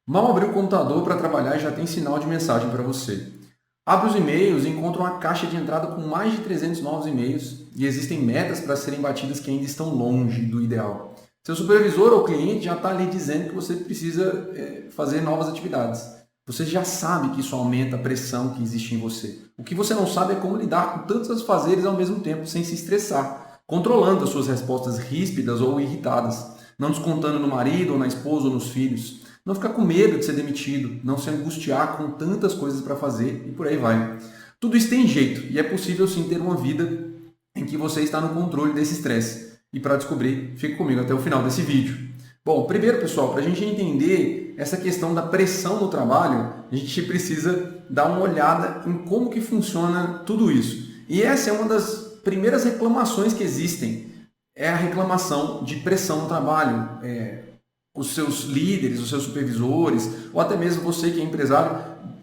Mal abriu o computador para trabalhar e já tem sinal de mensagem para você. Abre os e-mails e encontra uma caixa de entrada com mais de 300 novos e-mails e existem metas para serem batidas que ainda estão longe do ideal. Seu supervisor ou cliente já está ali dizendo que você precisa fazer novas atividades. Você já sabe que isso aumenta a pressão que existe em você. O que você não sabe é como lidar com tantos afazeres ao mesmo tempo, sem se estressar, controlando as suas respostas ríspidas ou irritadas, não descontando no marido ou na esposa ou nos filhos. Não ficar com medo de ser demitido, não se angustiar com tantas coisas para fazer e por aí vai. Tudo isso tem jeito e é possível sim ter uma vida em que você está no controle desse estresse. E para descobrir, fique comigo até o final desse vídeo. Bom, primeiro pessoal, para a gente entender essa questão da pressão no trabalho, a gente precisa dar uma olhada em como que funciona tudo isso. E essa é uma das primeiras reclamações que existem, é a reclamação de pressão no trabalho. Os seus líderes, os seus supervisores, ou até mesmo você que é empresário,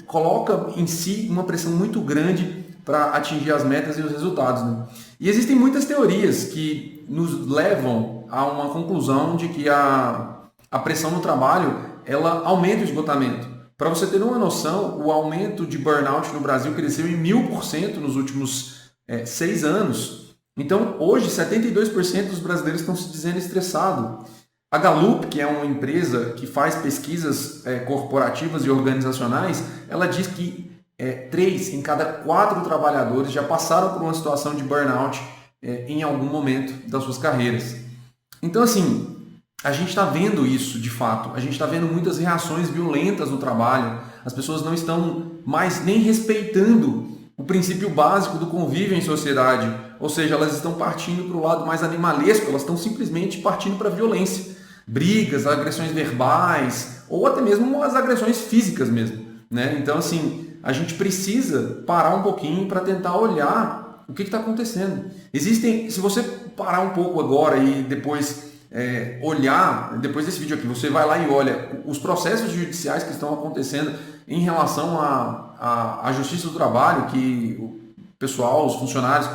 coloca em si uma pressão muito grande para atingir as metas e os resultados. Né? E existem muitas teorias que nos levam a uma conclusão de que a pressão no trabalho ela aumenta o esgotamento. Para você ter uma noção, o aumento de burnout no Brasil cresceu em 1000% nos últimos 6 anos. Então, hoje, 72% dos brasileiros estão se dizendo estressados. A Gallup, que é uma empresa que faz pesquisas corporativas e organizacionais, ela diz que 3 em cada 4 trabalhadores já passaram por uma situação de burnout em algum momento das suas carreiras. Então, assim, a gente está vendo isso de fato, a gente está vendo muitas reações violentas no trabalho, as pessoas não estão mais nem respeitando o princípio básico do convívio em sociedade, ou seja, elas estão partindo para o lado mais animalesco, elas estão simplesmente partindo para a violência, brigas, agressões verbais ou até mesmo as agressões físicas mesmo, né? Então, assim, a gente precisa parar um pouquinho para tentar olhar o que está acontecendo. Existem, se você parar um pouco agora e depois olhar, depois desse vídeo aqui, você vai lá e olha os processos judiciais que estão acontecendo em relação à justiça do trabalho, que o pessoal, os funcionários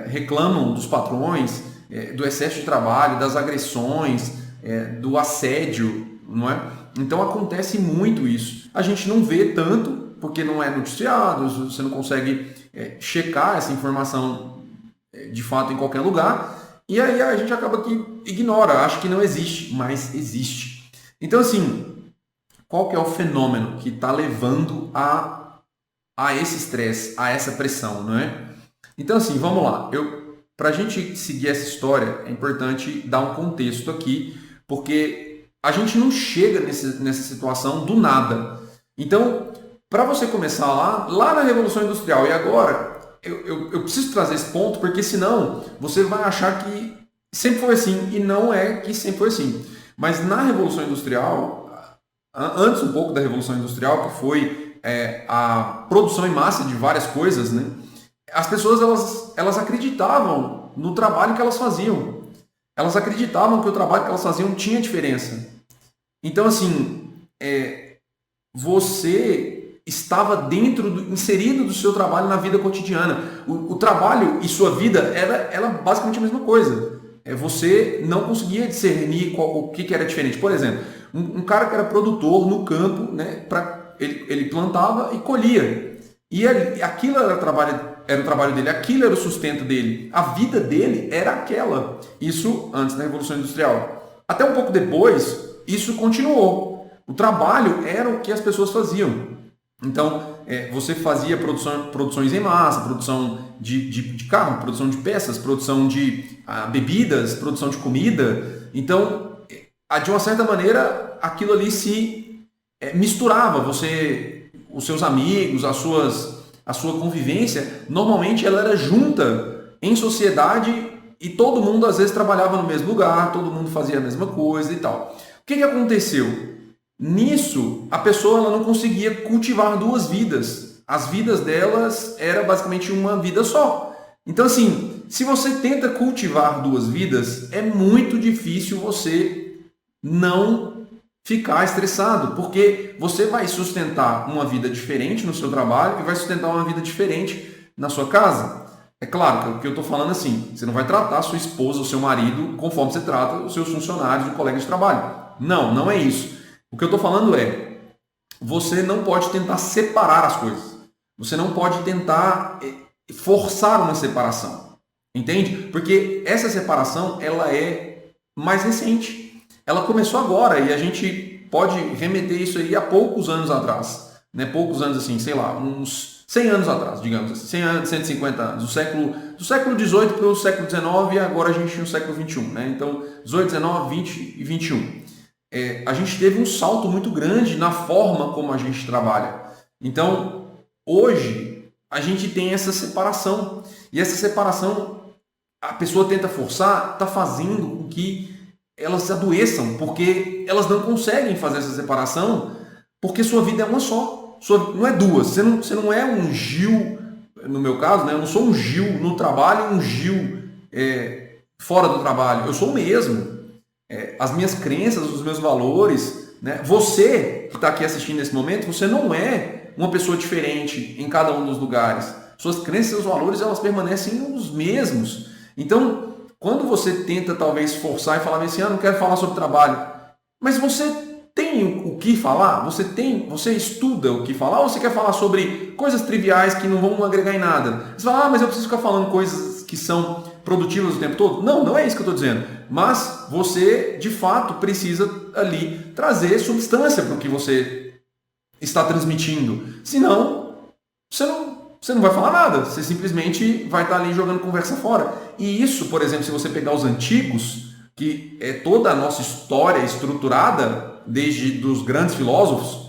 reclamam dos patrões, do excesso de trabalho, das agressões, do assédio, não é? Então acontece muito isso. A gente não vê tanto, porque não é noticiado, você não consegue checar essa informação de fato em qualquer lugar, e aí a gente acaba que ignora, acha que não existe, mas existe. Então, assim, qual que é o fenômeno que está levando a esse estresse, a essa pressão, não é? Então, assim, vamos lá. Para a gente seguir essa história, é importante dar um contexto aqui, porque a gente não chega nessa situação do nada. Então, para você começar lá na Revolução Industrial e agora, eu preciso trazer esse ponto, porque senão você vai achar que sempre foi assim, e não é que sempre foi assim. Mas na Revolução Industrial, antes um pouco da Revolução Industrial, que foi a produção em massa de várias coisas, né? As pessoas elas acreditavam no trabalho que elas faziam. Elas acreditavam que o trabalho que elas faziam tinha diferença. Então, assim, você estava inserido do seu trabalho na vida cotidiana. O trabalho e sua vida era basicamente a mesma coisa. Você não conseguia discernir o que era diferente. Por exemplo, um cara que era produtor no campo, né, ele plantava e colhia. E aquilo era o trabalho dele, aquilo era o sustento dele. A vida dele era aquela. Isso antes da Revolução Industrial. Até um pouco depois, isso continuou. O trabalho era o que as pessoas faziam. Então, você fazia produções em massa, produção de carro, produção de peças, produção de bebidas, produção de comida. Então, de uma certa maneira, aquilo ali se misturava. Os seus amigos, a sua convivência, normalmente ela era junta em sociedade e todo mundo às vezes trabalhava no mesmo lugar, todo mundo fazia a mesma coisa e tal. O que aconteceu? Nisso, a pessoa ela não conseguia cultivar duas vidas. As vidas delas era basicamente uma vida só. Então, assim, se você tenta cultivar duas vidas, é muito difícil você não ficar estressado, porque você vai sustentar uma vida diferente no seu trabalho e vai sustentar uma vida diferente na sua casa. É claro que eu estou falando assim, você não vai tratar a sua esposa ou seu marido conforme você trata os seus funcionários ou colegas de trabalho. Não, não é isso. O que eu estou falando é, você não pode tentar separar as coisas. Você não pode tentar forçar uma separação. Entende? Porque essa separação, ela é mais recente. Ela começou agora e a gente pode remeter isso aí a poucos anos atrás. Né? Poucos anos assim, sei lá, uns 100 anos atrás, digamos assim. 100 anos, 150 anos. Do século XVIII para o século XIX e agora a gente tem o século XXI. Né? Então, 18, 19, 20 e 21. A gente teve um salto muito grande na forma como a gente trabalha. Então, hoje, a gente tem essa separação. E essa separação, a pessoa tenta forçar, está fazendo com que elas adoeçam, porque elas não conseguem fazer essa separação, porque sua vida é uma só. Não é duas. Você não é um Gil, no meu caso, né? Eu não sou um Gil no trabalho e um Gil fora do trabalho. Eu sou o mesmo. As minhas crenças, os meus valores, né? Você que está aqui assistindo nesse momento, você não é uma pessoa diferente em cada um dos lugares. Suas crenças e seus valores, elas permanecem os mesmos. Então, quando você tenta talvez forçar e falar assim, não quero falar sobre trabalho, mas você tem o que falar? Você estuda o que falar ou você quer falar sobre coisas triviais que não vão agregar em nada? Você fala, mas eu preciso ficar falando coisas que são produtivas o tempo todo? Não, não é isso que eu estou dizendo. Mas você, de fato, precisa ali trazer substância para o que você está transmitindo. Senão, você não vai falar nada. Você simplesmente vai estar ali jogando conversa fora. E isso, por exemplo, se você pegar os antigos, que é toda a nossa história estruturada desde os grandes filósofos,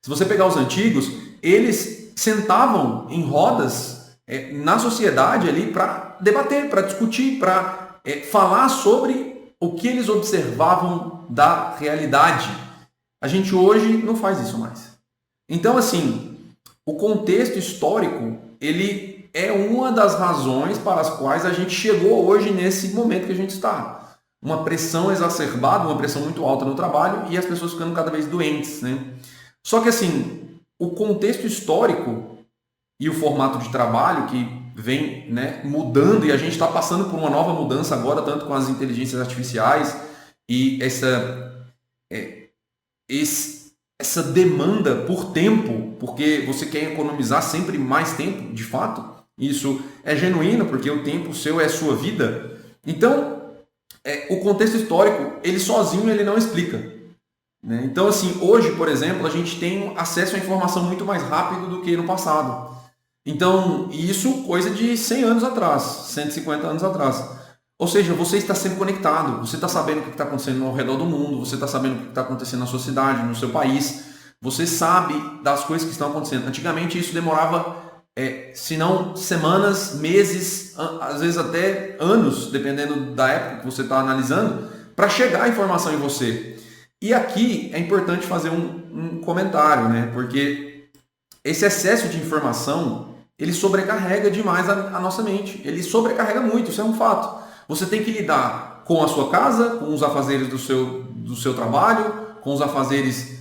se você pegar os antigos, eles sentavam em rodas na sociedade ali para debater, para discutir, para falar sobre o que eles observavam da realidade. A gente hoje não faz isso mais. Então, assim, o contexto histórico, ele é uma das razões para as quais a gente chegou hoje nesse momento que a gente está. Uma pressão exacerbada, uma pressão muito alta no trabalho e as pessoas ficando cada vez doentes, né? Só que, assim, o contexto histórico e o formato de trabalho que vem, né, mudando, e a gente está passando por uma nova mudança agora, tanto com as inteligências artificiais e essa demanda por tempo, porque você quer economizar sempre mais tempo, de fato, isso é genuíno, porque o tempo seu é a sua vida. Então, o contexto histórico, ele sozinho ele não explica. Né? Então, assim, hoje, por exemplo, a gente tem acesso à informação muito mais rápido do que no passado. Então, isso coisa de 100 anos atrás, 150 anos atrás. Ou seja, você está sendo conectado, você está sabendo o que está acontecendo ao redor do mundo, você está sabendo o que está acontecendo na sua cidade, no seu país, você sabe das coisas que estão acontecendo. Antigamente isso demorava, se não semanas, meses, às vezes até anos, dependendo da época que você está analisando, para chegar a informação em você. E aqui é importante fazer um comentário, né? Porque esse excesso de informação, ele sobrecarrega demais a nossa mente. Ele sobrecarrega muito, isso é um fato. Você tem que lidar com a sua casa, com os afazeres do seu trabalho, com os afazeres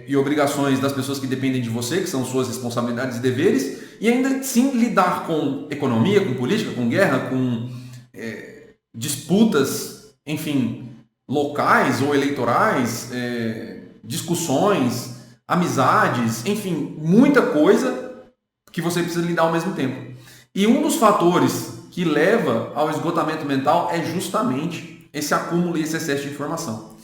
e obrigações das pessoas que dependem de você, que são suas responsabilidades e deveres, e ainda sim lidar com economia, com política, com guerra, com disputas, enfim, locais ou eleitorais, discussões, amizades, enfim, muita coisa que você precisa lidar ao mesmo tempo. E um dos fatores que leva ao esgotamento mental é justamente esse acúmulo e esse excesso de informação.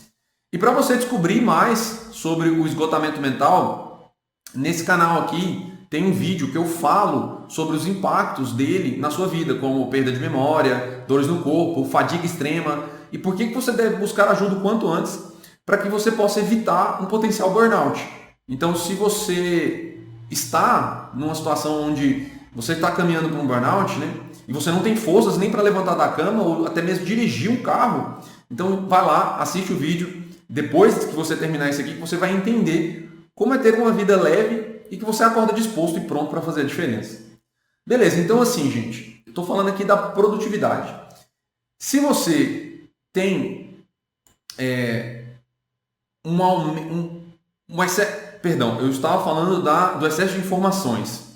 E para você descobrir mais sobre o esgotamento mental, nesse canal aqui tem um vídeo que eu falo sobre os impactos dele na sua vida, como perda de memória, dores no corpo, fadiga extrema, e por que você deve buscar ajuda o quanto antes para que você possa evitar um potencial burnout. Então, se você está numa situação onde você está caminhando para um burnout, né, e você não tem forças nem para levantar da cama ou até mesmo dirigir um carro, então vai lá, assiste o vídeo. Depois que você terminar isso aqui, você vai entender como é ter uma vida leve e que você acorda disposto e pronto para fazer a diferença. Beleza, então assim, gente, eu estou falando aqui da produtividade. Se você tem eu estava falando do excesso de informações.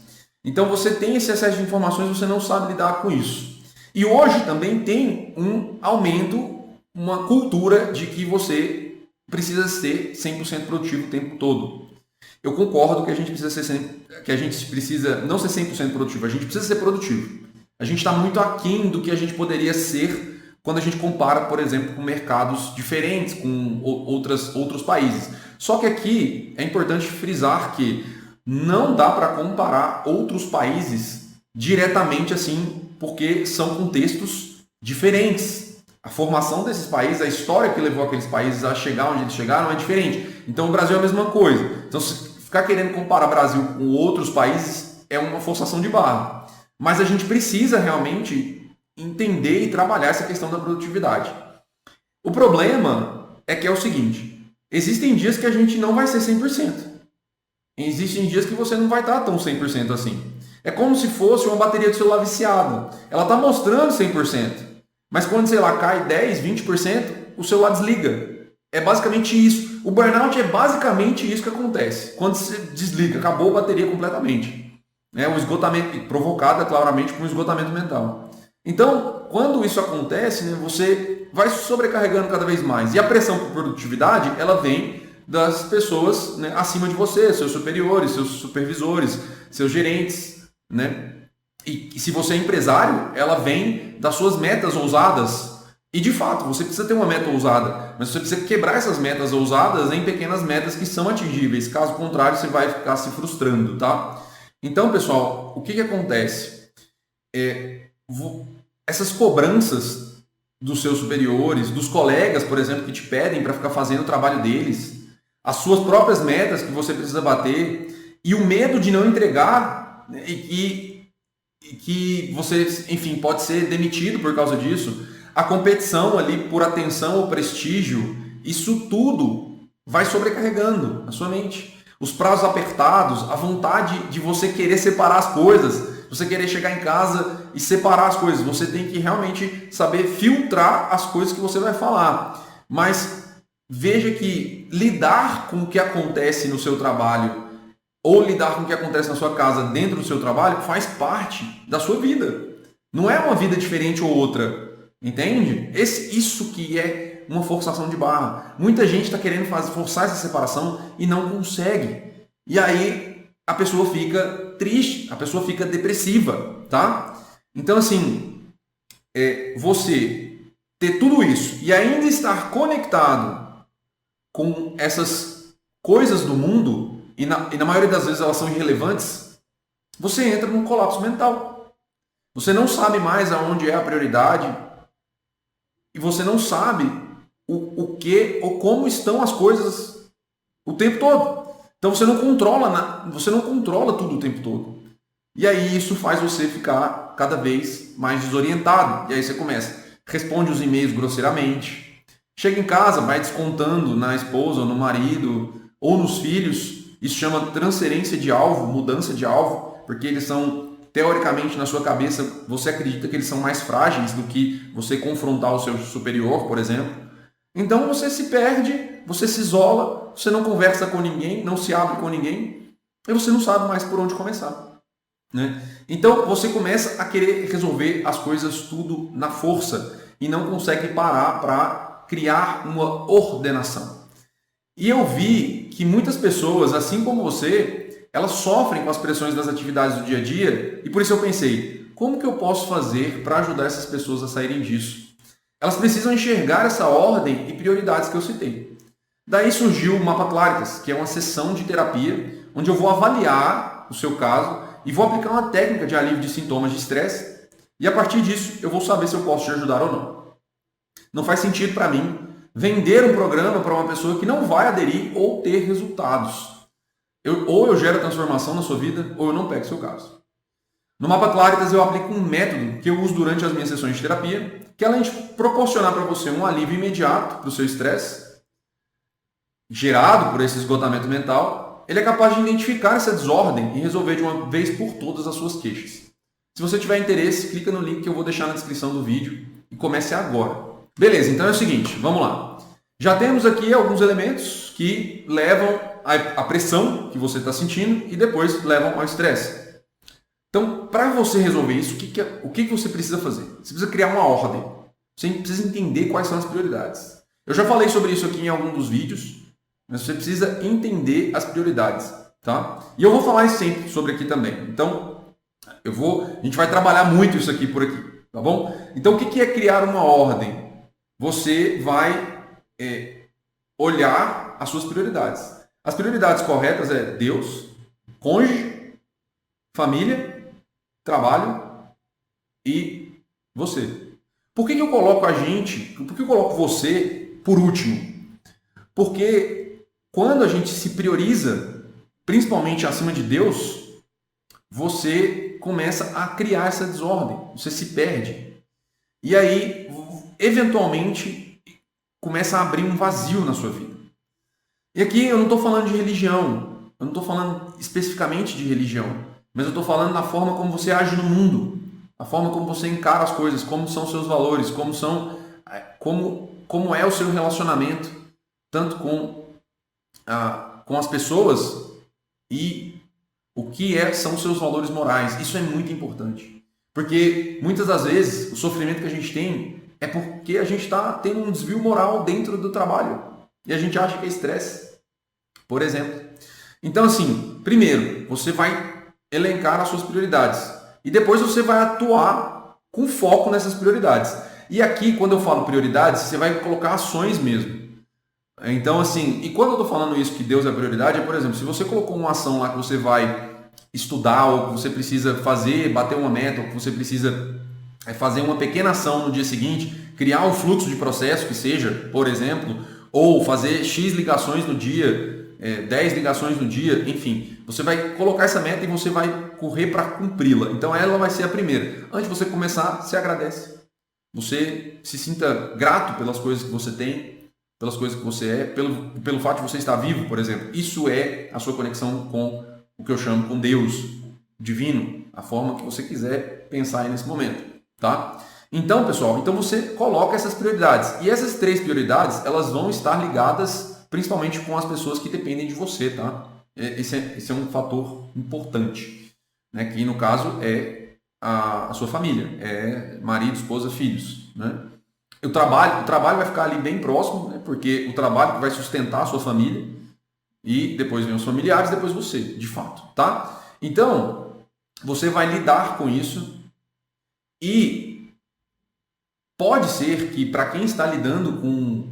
Então você tem esse excesso de informações, você não sabe lidar com isso. E hoje também tem um aumento, uma cultura de que você precisa ser 100% produtivo o tempo todo. eu concordo que a gente precisa não ser 100% produtivo, a gente precisa ser produtivo. A gente está muito aquém do que a gente poderia ser quando a gente compara, por exemplo, com mercados diferentes, com outros países. Só que aqui é importante frisar que não dá para comparar outros países diretamente assim, porque são contextos diferentes. A formação desses países, a história que levou aqueles países a chegar onde eles chegaram é diferente. Então o Brasil é a mesma coisa. Então se ficar querendo comparar o Brasil com outros países é uma forçação de barra. Mas a gente precisa realmente entender e trabalhar essa questão da produtividade. O problema é que é o seguinte, existem dias que a gente não vai ser 100%. Existem dias que você não vai estar tão 100% assim. É como se fosse uma bateria de celular viciada. Ela está mostrando 100%, mas quando, sei lá, cai 10, 20%, o celular desliga. É basicamente isso. O burnout é basicamente isso que acontece. Quando você desliga, acabou a bateria completamente. O esgotamento provocado, claramente, por um esgotamento mental. Então, quando isso acontece, você vai se sobrecarregando cada vez mais. E a pressão por produtividade, ela vem das pessoas acima de você, seus superiores, seus supervisores, seus gerentes. E se você é empresário, ela vem das suas metas ousadas. E de fato, você precisa ter uma meta ousada, mas você precisa quebrar essas metas ousadas em pequenas metas que são atingíveis. Caso contrário, você vai ficar se frustrando, tá? Então, pessoal, o que acontece? Essas cobranças dos seus superiores, dos colegas, por exemplo, que te pedem para ficar fazendo o trabalho deles, as suas próprias metas que você precisa bater e o medo de não entregar e que você, enfim, pode ser demitido por causa disso, a competição ali por atenção ou prestígio, isso tudo vai sobrecarregando a sua mente. Os prazos apertados, a vontade de você querer separar as coisas, você querer chegar em casa e separar as coisas. Você tem que realmente saber filtrar as coisas que você vai falar. Mas veja que lidar com o que acontece no seu trabalho ou lidar com o que acontece na sua casa dentro do seu trabalho faz parte da sua vida. Não é uma vida diferente ou outra. Entende? Isso que é uma forçação de barra. Muita gente está querendo forçar essa separação e não consegue. E aí a pessoa fica triste, a pessoa fica depressiva, tá? Então assim, você ter tudo isso e ainda estar conectado com essas coisas do mundo, e na maioria das vezes elas são irrelevantes, você entra num colapso mental. Você não sabe mais aonde é a prioridade e você não sabe o que ou como estão as coisas o tempo todo. Então você não controla tudo o tempo todo. E aí isso faz você ficar cada vez mais desorientado. E aí você responde os e-mails grosseiramente, chega em casa, vai descontando na esposa, ou no marido, ou nos filhos. Isso chama transferência de alvo, mudança de alvo, porque eles são, teoricamente, na sua cabeça, você acredita que eles são mais frágeis do que você confrontar o seu superior, por exemplo. Então você se perde, você se isola, você não conversa com ninguém, não se abre com ninguém, e você não sabe mais por onde começar. Então você começa a querer resolver as coisas tudo na força e não consegue parar para criar uma ordenação. E eu vi que muitas pessoas, assim como você, elas sofrem com as pressões das atividades do dia a dia, e por isso eu pensei, como que eu posso fazer para ajudar essas pessoas a saírem disso? Elas precisam enxergar essa ordem e prioridades que eu citei. Daí surgiu o Mapa Claritas, que é uma sessão de terapia, onde eu vou avaliar o seu caso e vou aplicar uma técnica de alívio de sintomas de estresse, e a partir disso eu vou saber se eu posso te ajudar ou não. Não faz sentido para mim vender um programa para uma pessoa que não vai aderir ou ter resultados. Ou eu gero transformação na sua vida, ou eu não pego seu caso. No Mapa Claritas eu aplico um método que eu uso durante as minhas sessões de terapia, que além de proporcionar para você um alívio imediato para o seu estresse, gerado por esse esgotamento mental, ele é capaz de identificar essa desordem e resolver de uma vez por todas as suas queixas. Se você tiver interesse, clica no link que eu vou deixar na descrição do vídeo e comece agora. Beleza, então é o seguinte, vamos lá. Já temos aqui alguns elementos que levam à pressão que você está sentindo e depois levam ao estresse. Então, para você resolver isso, o que você precisa fazer? Você precisa criar uma ordem. Você precisa entender quais são as prioridades. Eu já falei sobre isso aqui em algum dos vídeos, mas você precisa entender as prioridades. tá? E eu vou falar sempre sobre aqui também. Então, a gente vai trabalhar muito isso aqui por aqui, tá bom? Então, o que é criar uma ordem? Você vai olhar as suas prioridades. As prioridades corretas é Deus, cônjuge, família, trabalho e você. Por que eu coloco por que eu coloco você por último? Porque quando a gente se prioriza, principalmente acima de Deus, você começa a criar essa desordem, você se perde. E aí, eventualmente, começa a abrir um vazio na sua vida. E aqui eu não estou falando de religião, eu não estou falando especificamente de religião, mas eu estou falando da forma como você age no mundo, a forma como você encara as coisas, como são seus valores, como é o seu relacionamento, tanto com as pessoas e o que são os seus valores morais. Isso é muito importante, porque muitas das vezes o sofrimento que a gente tem é porque a gente está tendo um desvio moral dentro do trabalho e a gente acha que é estresse, por exemplo. Então, assim, primeiro, você vai elencar as suas prioridades e depois você vai atuar com foco nessas prioridades. E aqui, quando eu falo prioridades, você vai colocar ações mesmo. Então, assim, e quando eu estou falando isso, que Deus é a prioridade, é, por exemplo, se você colocou uma ação lá que você vai estudar, ou que você precisa fazer, bater uma meta, ou que você precisa fazer uma pequena ação no dia seguinte, criar um fluxo de processo que seja, por exemplo, ou fazer X ligações no dia, 10 ligações no dia, enfim, você vai colocar essa meta e você vai correr para cumpri-la. Então ela vai ser a primeira. Antes de você começar, se agradece. Você se sinta grato pelas coisas que você tem, pelas coisas que você é, pelo fato de você estar vivo, por exemplo. Isso é a sua conexão com o que eu chamo com Deus, divino, a forma que você quiser pensar aí nesse momento, tá? Então, pessoal, você coloca essas prioridades. E essas 3 prioridades, elas vão estar ligadas principalmente com as pessoas que dependem de você, tá? Esse é um fator importante, né? Que no caso é a sua família, é marido, esposa, filhos, né? O trabalho vai ficar ali bem próximo, né? Porque o trabalho vai sustentar a sua família e depois vem os familiares, depois você, de fato, tá? Então, você vai lidar com isso e pode ser que para quem está lidando com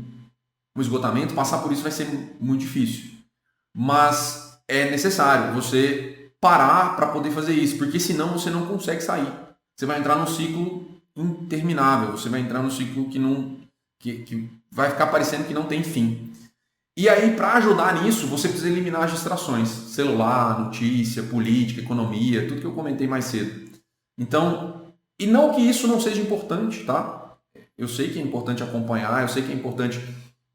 o esgotamento, passar por isso vai ser muito difícil. Mas é necessário você parar para poder fazer isso, porque senão você não consegue sair. Você vai entrar num ciclo interminável, você vai entrar num ciclo que vai ficar parecendo que não tem fim. E aí, para ajudar nisso, você precisa eliminar as distrações. Celular, notícia, política, economia, tudo que eu comentei mais cedo. Então, e não que isso não seja importante, tá? Eu sei que é importante acompanhar, eu sei que é importante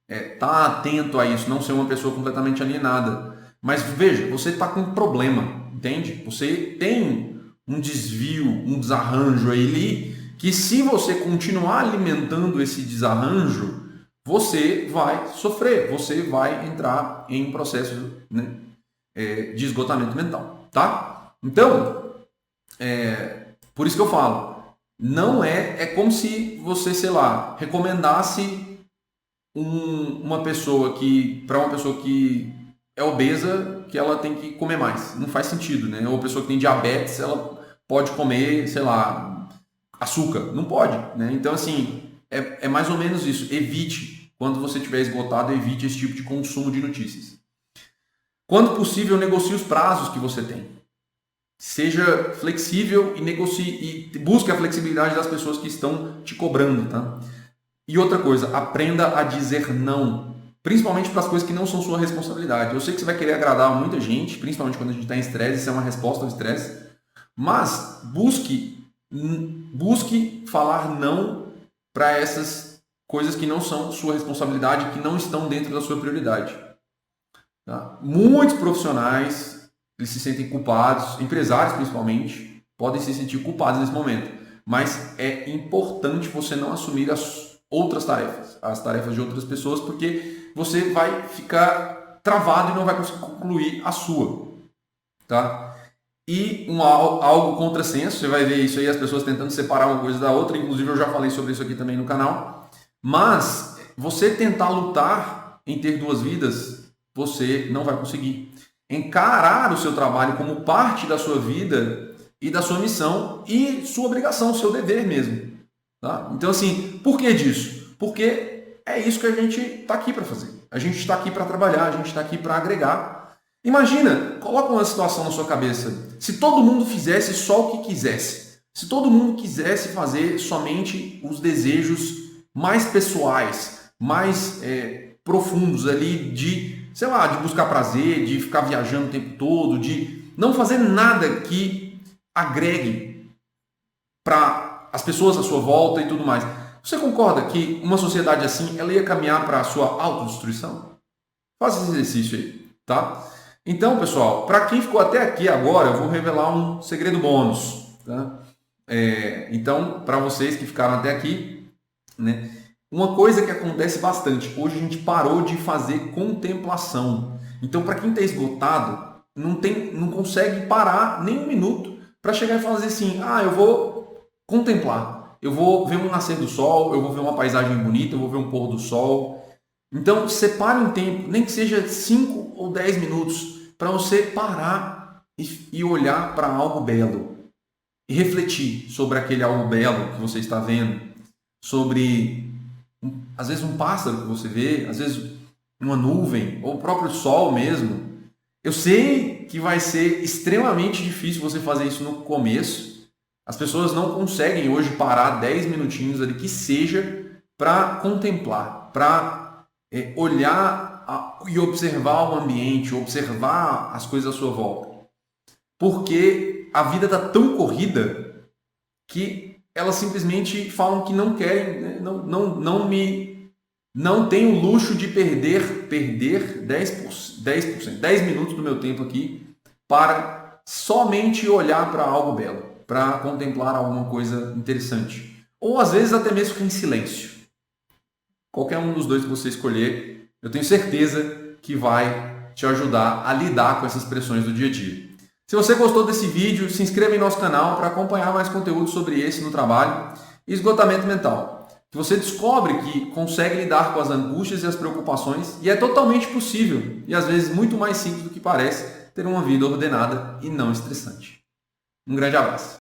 estar atento a isso, não ser uma pessoa completamente alienada. Mas veja, você está com um problema, entende? Você tem um desvio, um desarranjo aí que se você continuar alimentando esse desarranjo, você vai sofrer, você vai entrar em um processo, né, de esgotamento mental, tá? Então, por isso que eu falo, não é como se você, sei lá, recomendasse uma pessoa para uma pessoa que é obesa, que ela tem que comer mais. Não faz sentido, né? Ou a pessoa que tem diabetes, ela pode comer, sei lá, açúcar. Não pode, né? Então, assim, é mais ou menos isso. Evite, quando você estiver esgotado, evite esse tipo de consumo de notícias. Quando possível, negocie os prazos que você tem. Seja flexível e negocie e busque a flexibilidade das pessoas que estão te cobrando, tá? E outra coisa, aprenda a dizer não, principalmente para as coisas que não são sua responsabilidade. Eu sei que você vai querer agradar muita gente, principalmente quando a gente está em estresse, isso é uma resposta ao estresse, mas busque falar não para essas coisas que não são sua responsabilidade, que não estão dentro da sua prioridade. Tá? Muitos profissionais, eles se sentem culpados, empresários principalmente, podem se sentir culpados nesse momento, mas é importante você não assumir as outras tarefas, as tarefas de outras pessoas, porque você vai ficar travado e não vai conseguir concluir a sua, tá? E algo contrassenso, você vai ver isso aí, as pessoas tentando separar uma coisa da outra, inclusive eu já falei sobre isso aqui também no canal, mas você tentar lutar em ter 2 vidas, você não vai conseguir. encarar o seu trabalho como parte da sua vida e da sua missão e sua obrigação, seu dever mesmo. Tá? Então, assim, por que disso? Porque é isso que a gente está aqui para fazer. A gente está aqui para trabalhar, a gente está aqui para agregar. Imagina, coloca uma situação na sua cabeça. Se todo mundo fizesse só o que quisesse, se todo mundo quisesse fazer somente os desejos mais pessoais, mais profundos ali de, sei lá, de buscar prazer, de ficar viajando o tempo todo, de não fazer nada que agregue para as pessoas à sua volta e tudo mais. Você concorda que uma sociedade assim, ela ia caminhar para a sua autodestruição? Faça esse exercício aí, tá? Então, pessoal, para quem ficou até aqui agora, eu vou revelar um segredo bônus, tá? Então, para vocês que ficaram até aqui, né? Uma coisa que acontece bastante, hoje a gente parou de fazer contemplação. Então, para quem está esgotado, não consegue parar nem um minuto para chegar e fazer assim, eu vou contemplar, eu vou ver um nascer do sol, eu vou ver uma paisagem bonita, eu vou ver um pôr do sol. Então, separe um tempo, nem que seja 5 ou 10 minutos, para você parar e olhar para algo belo e refletir sobre aquele algo belo que você está vendo, sobre às vezes um pássaro que você vê, às vezes uma nuvem, ou o próprio sol mesmo. Eu sei que vai ser extremamente difícil você fazer isso no começo. As pessoas não conseguem hoje parar 10 minutinhos ali, que seja, para contemplar, para olhar e observar o ambiente, observar as coisas à sua volta. Porque a vida está tão corrida que elas simplesmente falam que não querem, né? Não tenho o luxo de perder 10 minutos do meu tempo aqui para somente olhar para algo belo, para contemplar alguma coisa interessante. Ou às vezes até mesmo ficar em silêncio. Qualquer um dos dois que você escolher, eu tenho certeza que vai te ajudar a lidar com essas pressões do dia a dia. Se você gostou desse vídeo, se inscreva em nosso canal para acompanhar mais conteúdo sobre esse no trabalho e esgotamento mental. Que você descobre que consegue lidar com as angústias e as preocupações e é totalmente possível e às vezes muito mais simples do que parece ter uma vida ordenada e não estressante. Um grande abraço.